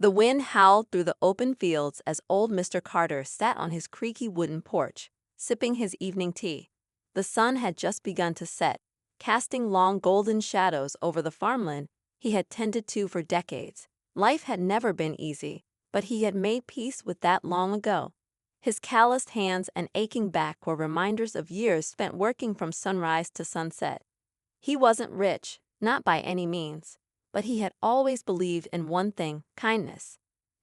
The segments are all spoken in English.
The wind howled through the open fields as old Mr. Carter sat on his creaky wooden porch, sipping his evening tea. The sun had just begun to set, casting long golden shadows over the farmland he had tended to for decades. Life had never been easy, but he had made peace with that long ago. His calloused hands and aching back were reminders of years spent working from sunrise to sunset. He wasn't rich, not by any means, but he had always believed in one thing: kindness.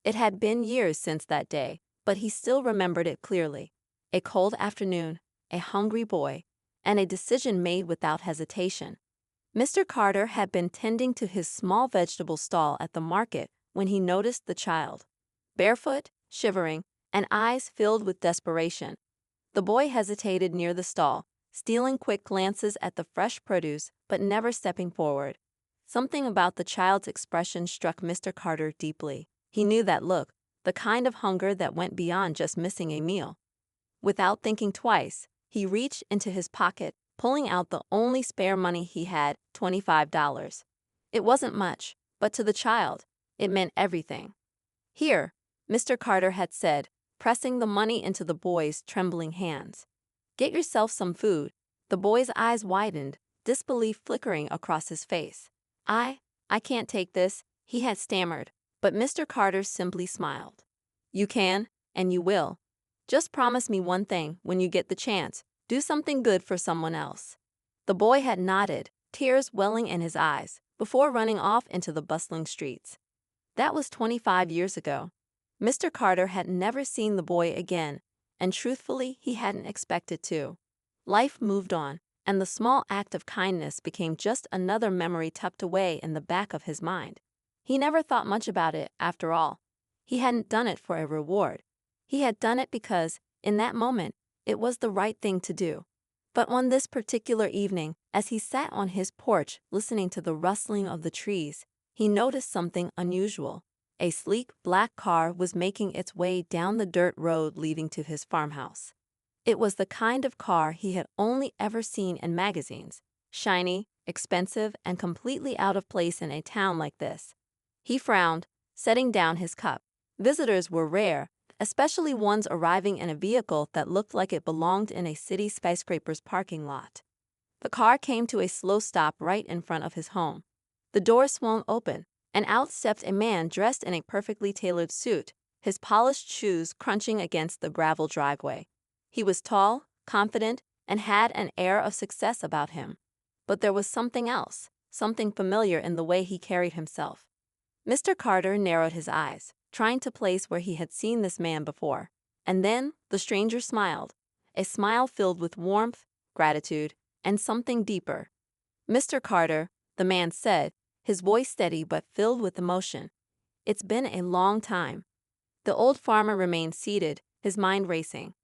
It had been years since that day, but he still remembered it clearly. A cold afternoon, a hungry boy, and a decision made without hesitation. Mr. Carter had been tending to his small vegetable stall at the market when he noticed the child. Barefoot, shivering, and eyes filled with desperation. The boy hesitated near the stall, stealing quick glances at the fresh produce but never stepping forward. Something about the child's expression struck Mr. Carter deeply. He knew that look, the kind of hunger that went beyond just missing a meal. Without thinking twice, he reached into his pocket, pulling out the only spare money he had, $25. It wasn't much, but to the child, it meant everything. "Here," Mr. Carter had said, pressing the money into the boy's trembling hands. "Get yourself some food." The boy's eyes widened, disbelief flickering across his face. I can't take this," he had stammered, but Mr. Carter simply smiled. "You can, and you will. Just promise me one thing: when you get the chance, do something good for someone else." The boy had nodded, tears welling in his eyes, before running off into the bustling streets. That was 25 years ago. Mr. Carter had never seen the boy again, and truthfully, he hadn't expected to. Life moved on, and the small act of kindness became just another memory tucked away in the back of his mind. He never thought much about it, after all. He hadn't done it for a reward. He had done it because, in that moment, it was the right thing to do. But on this particular evening, as he sat on his porch listening to the rustling of the trees, he noticed something unusual. A sleek black car was making its way down the dirt road leading to his farmhouse. It was the kind of car he had only ever seen in magazines, shiny, expensive, and completely out of place in a town like this. He frowned, setting down his cup. Visitors were rare, especially ones arriving in a vehicle that looked like it belonged in a city skyscraper's parking lot. The car came to a slow stop right in front of his home. The door swung open, and out stepped a man dressed in a perfectly tailored suit, his polished shoes crunching against the gravel driveway. He was tall, confident, and had an air of success about him. But there was something else, something familiar in the way he carried himself. Mr. Carter narrowed his eyes, trying to place where he had seen this man before. And then the stranger smiled, a smile filled with warmth, gratitude, and something deeper. "Mr. Carter," the man said, his voice steady but filled with emotion, "it's been a long time." The old farmer remained seated, his mind racing.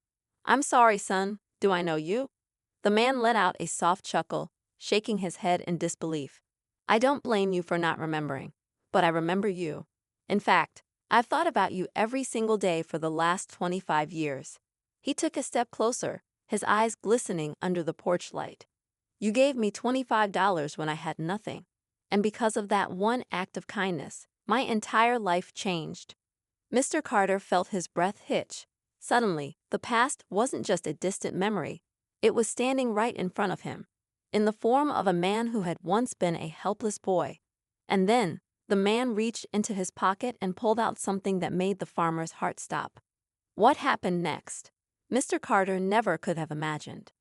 "I'm sorry, son. Do I know you?" The man let out a soft chuckle, shaking his head in disbelief. "I don't blame you for not remembering, but I remember you. In fact, I've thought about you every single day for the last 25 years. He took a step closer, his eyes glistening under the porch light. "You gave me $25 when I had nothing. And because of that one act of kindness, my entire life changed." Mr. Carter felt his breath hitch. Suddenly, the past wasn't just a distant memory. It was standing right in front of him, in the form of a man who had once been a helpless boy. And then, the man reached into his pocket and pulled out something that made the farmer's heart stop. What happened next? Mr. Carter never could have imagined.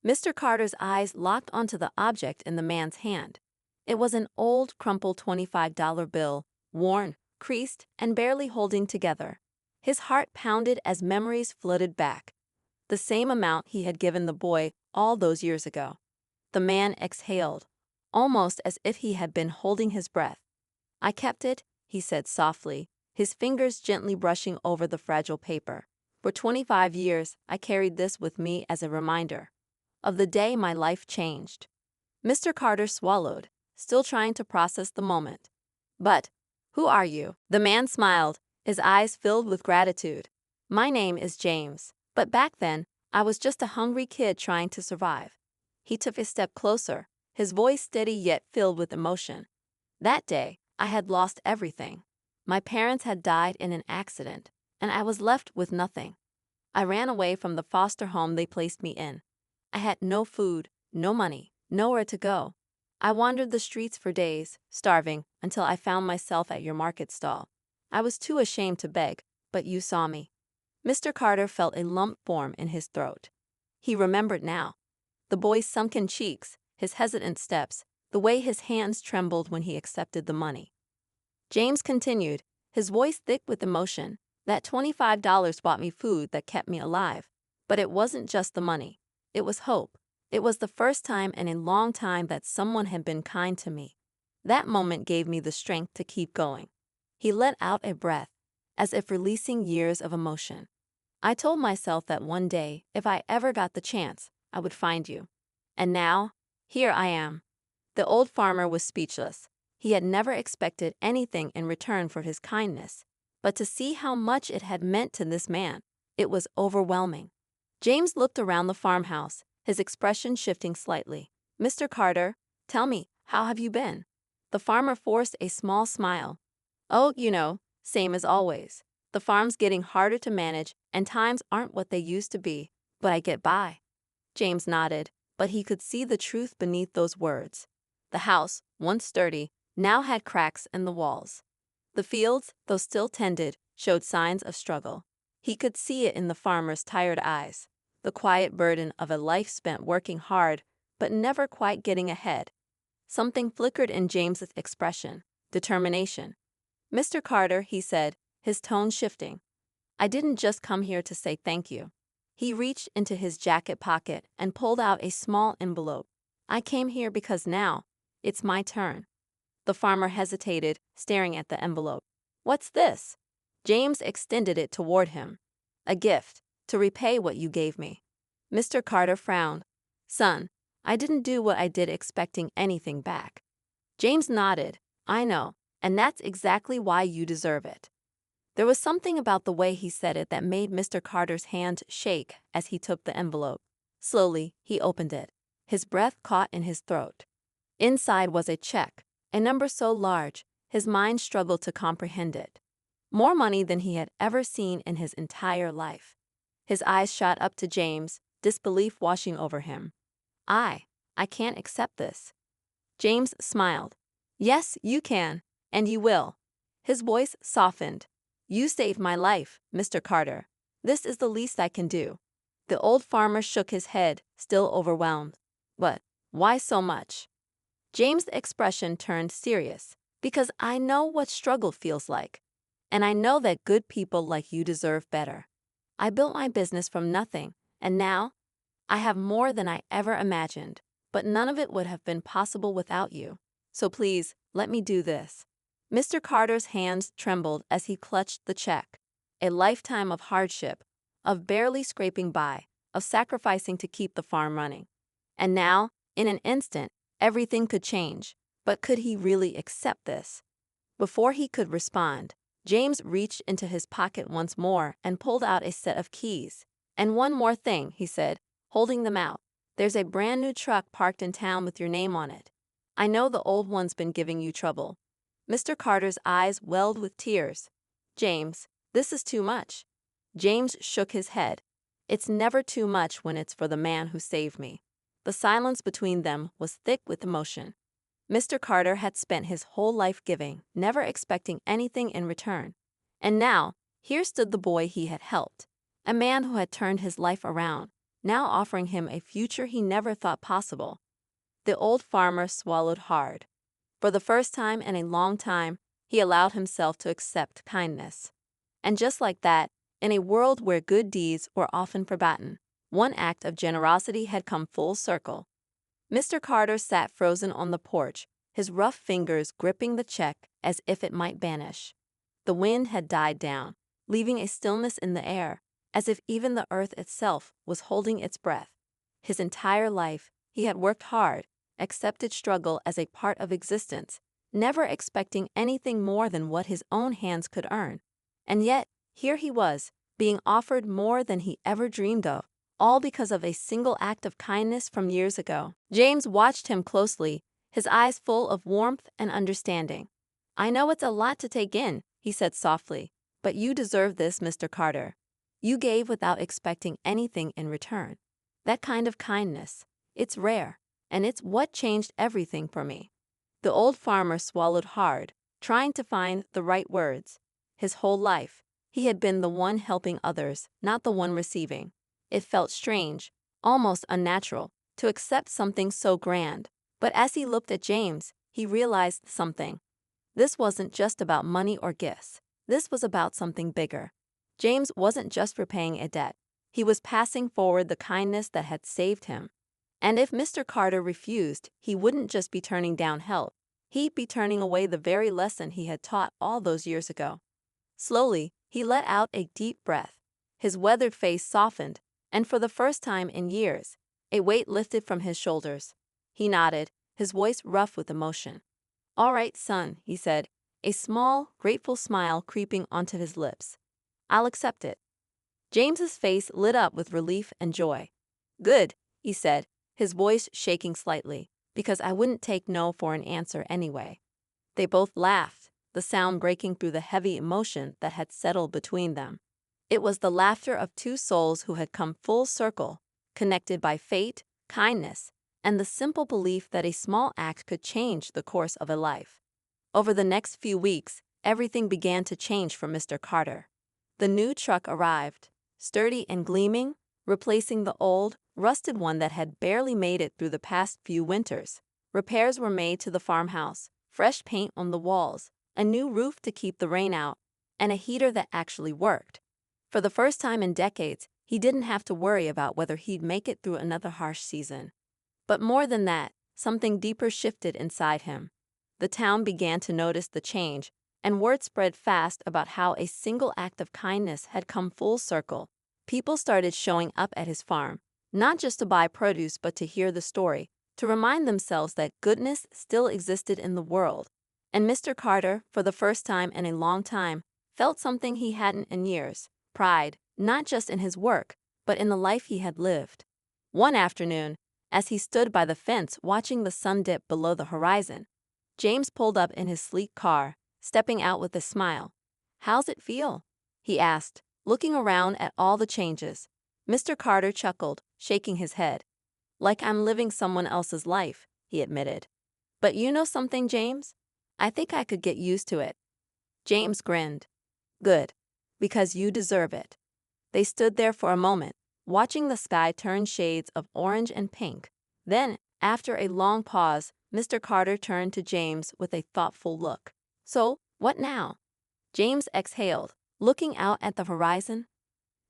Mr. Carter's eyes locked onto the object in the man's hand. It was an old, crumpled $25 bill, worn, creased, and barely holding together. His heart pounded as memories flooded back. The same amount he had given the boy all those years ago. The man exhaled, almost as if he had been holding his breath. "I kept it," he said softly, his fingers gently brushing over the fragile paper. "For 25 years, I carried this with me as a reminder of the day my life changed." Mr. Carter swallowed, still trying to process the moment. "But, who are you?" The man smiled, his eyes filled with gratitude. "My name is James, but back then, I was just a hungry kid trying to survive." He took a step closer, his voice steady yet filled with emotion. "That day, I had lost everything. My parents had died in an accident, and I was left with nothing. I ran away from the foster home they placed me in. I had no food, no money, nowhere to go. I wandered the streets for days, starving, until I found myself at your market stall. I was too ashamed to beg, but you saw me. Mr. Carter felt a lump form in his throat. He remembered now. The boy's sunken cheeks, his hesitant steps, the way his hands trembled when he accepted the money. James continued, his voice thick with emotion. That $25 bought me food that kept me alive. But it wasn't just the money. It was hope. It was the first time in a long time that someone had been kind to me. That moment gave me the strength to keep going. He let out a breath, as if releasing years of emotion. I told myself that one day, if I ever got the chance, I would find you. And now, here I am. The old farmer was speechless. He had never expected anything in return for his kindness. But to see how much it had meant to this man, it was overwhelming. James looked around the farmhouse, his expression shifting slightly. Mr. Carter, tell me, how have you been? The farmer forced a small smile. Oh, same as always. The farm's getting harder to manage, and times aren't what they used to be, but I get by. James nodded, but he could see the truth beneath those words. The house, once sturdy, now had cracks in the walls. The fields, though still tended, showed signs of struggle. He could see it in the farmer's tired eyes, the quiet burden of a life spent working hard, but never quite getting ahead. Something flickered in James's expression, determination. Mr. Carter, he said, his tone shifting. I didn't just come here to say thank you. He reached into his jacket pocket and pulled out a small envelope. I came here because now, it's my turn. The farmer hesitated, staring at the envelope. What's this? James extended it toward him. A gift, to repay what you gave me. Mr. Carter frowned. Son, I didn't do what I did expecting anything back. James nodded. I know, and that's exactly why you deserve it. There was something about the way he said it that made Mr. Carter's hand shake as he took the envelope. Slowly, he opened it. His breath caught in his throat. Inside was a check, a number so large, his mind struggled to comprehend it. More money than he had ever seen in his entire life. His eyes shot up to James, disbelief washing over him. I can't accept this. James smiled. Yes, you can, and you will. His voice softened. You saved my life, Mr. Carter. This is the least I can do. The old farmer shook his head, still overwhelmed. But why so much? James' expression turned serious. Because I know what struggle feels like. And I know that good people like you deserve better. I built my business from nothing, and now I have more than I ever imagined, but none of it would have been possible without you. So please, let me do this. Mr. Carter's hands trembled as he clutched the check. A lifetime of hardship, of barely scraping by, of sacrificing to keep the farm running. And now, in an instant, everything could change. But could he really accept this? Before he could respond, James reached into his pocket once more and pulled out a set of keys. And one more thing, he said, holding them out. There's a brand new truck parked in town with your name on it. I know the old one's been giving you trouble. Mr. Carter's eyes welled with tears. James, this is too much. James shook his head. It's never too much when it's for the man who saved me. The silence between them was thick with emotion. Mr. Carter had spent his whole life giving, never expecting anything in return. And now, here stood the boy he had helped, a man who had turned his life around, now offering him a future he never thought possible. The old farmer swallowed hard. For the first time in a long time, he allowed himself to accept kindness. And just like that, in a world where good deeds were often forgotten, one act of generosity had come full circle. Mr. Carter sat frozen on the porch, his rough fingers gripping the check as if it might vanish. The wind had died down, leaving a stillness in the air, as if even the earth itself was holding its breath. His entire life, he had worked hard, accepted struggle as a part of existence, never expecting anything more than what his own hands could earn. And yet, here he was, being offered more than he ever dreamed of, all because of a single act of kindness from years ago. James watched him closely, his eyes full of warmth and understanding. I know it's a lot to take in, he said softly. "But you deserve this, Mr. Carter. You gave without expecting anything in return. That kind of kindness, it's rare, and it's what changed everything for me." The old farmer swallowed hard, trying to find the right words. His whole life, he had been the one helping others, not the one receiving. It felt strange, almost unnatural, to accept something so grand. But as he looked at James, he realized something. This wasn't just about money or gifts. This was about something bigger. James wasn't just repaying a debt. He was passing forward the kindness that had saved him. And if Mr. Carter refused, he wouldn't just be turning down help. He'd be turning away the very lesson he had taught all those years ago. Slowly, he let out a deep breath. His weathered face softened, and for the first time in years, a weight lifted from his shoulders. He nodded, his voice rough with emotion. "All right, son," he said, a small, grateful smile creeping onto his lips. "I'll accept it." James's face lit up with relief and joy. "Good," he said, his voice shaking slightly, "because I wouldn't take no for an answer anyway." They both laughed, the sound breaking through the heavy emotion that had settled between them. It was the laughter of two souls who had come full circle, connected by fate, kindness, and the simple belief that a small act could change the course of a life. Over the next few weeks, everything began to change for Mr. Carter. The new truck arrived, sturdy and gleaming, replacing the old, rusted one that had barely made it through the past few winters. Repairs were made to the farmhouse, fresh paint on the walls, a new roof to keep the rain out, and a heater that actually worked. For the first time in decades, he didn't have to worry about whether he'd make it through another harsh season. But more than that, something deeper shifted inside him. The town began to notice the change, and word spread fast about how a single act of kindness had come full circle. People started showing up at his farm, not just to buy produce but to hear the story, to remind themselves that goodness still existed in the world. And Mr. Carter, for the first time in a long time, felt something he hadn't in years: pride, not just in his work, but in the life he had lived. One afternoon, as he stood by the fence watching the sun dip below the horizon, James pulled up in his sleek car, stepping out with a smile. "How's it feel?" he asked, looking around at all the changes. Mr. Carter chuckled, shaking his head. "Like I'm living someone else's life," he admitted. "But you know something, James? I think I could get used to it." James grinned. "Good, because you deserve it." They stood there for a moment, watching the sky turn shades of orange and pink. Then, after a long pause, Mr. Carter turned to James with a thoughtful look. "So, what now?" James exhaled, looking out at the horizon.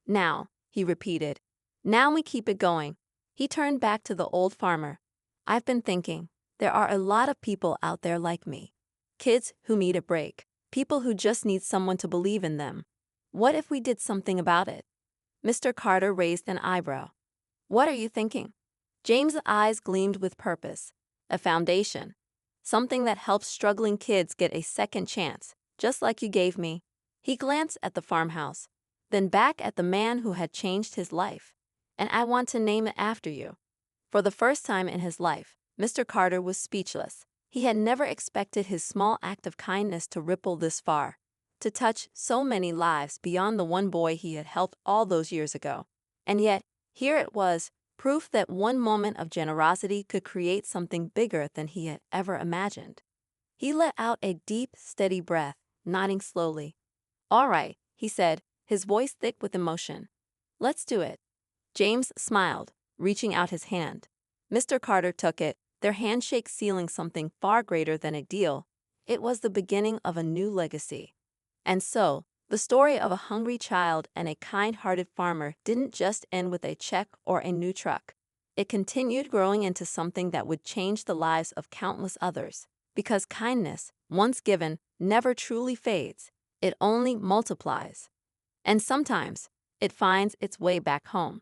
"Now," he repeated. "Now we keep it going." He turned back to the old farmer. "I've been thinking, there are a lot of people out there like me. Kids who need a break. People who just need someone to believe in them. What if we did something about it?" Mr. Carter raised an eyebrow. "What are you thinking?" James' eyes gleamed with purpose. "A foundation. Something that helps struggling kids get a second chance, just like you gave me." He glanced at the farmhouse, then back at the man who had changed his life. "And I want to name it after you." For the first time in his life, Mr. Carter was speechless. He had never expected his small act of kindness to ripple this far, to touch so many lives beyond the one boy he had helped all those years ago. And yet, here it was, proof that one moment of generosity could create something bigger than he had ever imagined. He let out a deep, steady breath, nodding slowly. "All right," he said, his voice thick with emotion. "Let's do it." James smiled, reaching out his hand. Mr. Carter took it, their handshake sealing something far greater than a deal. It was the beginning of a new legacy. And so, the story of a hungry child and a kind-hearted farmer didn't just end with a check or a new truck. It continued growing into something that would change the lives of countless others. Because kindness, once given, never truly fades. It only multiplies. And sometimes, it finds its way back home.